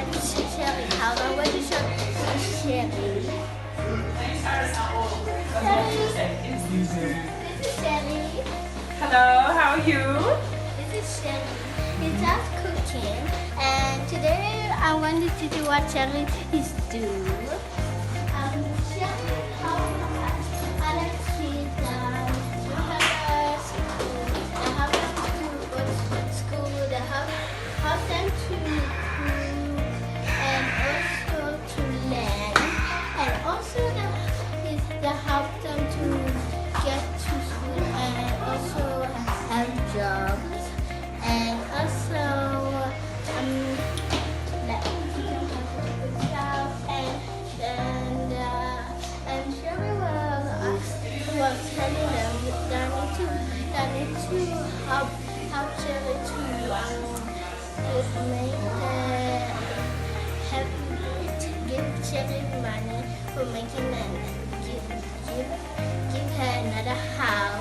Sherry. How about what you show Sherry? This is Sherry. Hello, how are you? This is Sherry. He's just cooking, and today I wanted to do what Sherry is doing. Sherry, I like kids. We have a school. I have them to go to school. They have them to cook and also to learn, and also they help them to get to school and also have jobs, and also and Sherry was telling them that I need to help Sherry to give Sherry money for making and give her another house.